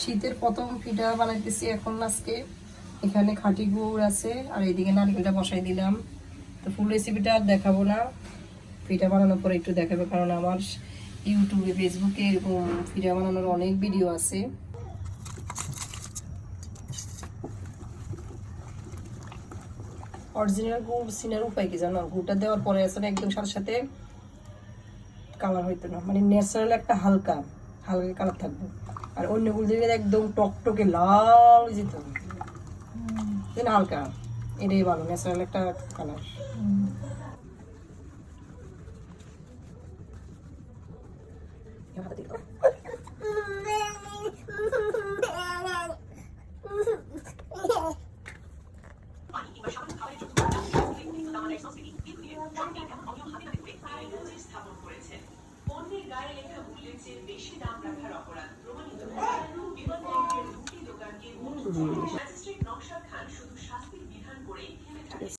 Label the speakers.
Speaker 1: শীতের প্রথম পিঠা বানাইতেছি এখন আজকে। এখানে খাঁটি গুড় আছে আর এইদিকে নারকেলটা বসাই দিলাম। তো ফুল রেসিপিটা আর দেখাবো না, পিঠা বানানোর পরে একটু দেখাবে, কারণ আমার ইউটিউবে ফেসবুকে এরকম পিঠা বানানোর অনেক ভিডিও আছে। অরিজিনাল গুড় চিনার উপায় কি জানো? গুড়টা দেওয়ার পরে আসলে একদম সাথে সাথে কালার হইতো না, মানে ন্যাচারাল একটা হালকা হালকা কালার থাকবে। আর অন্য গুড় দিলে একদম টকটকে লাল হয়ে যেত, হালকা, এটাই ভালো, ন্যাচারাল একটা কালার।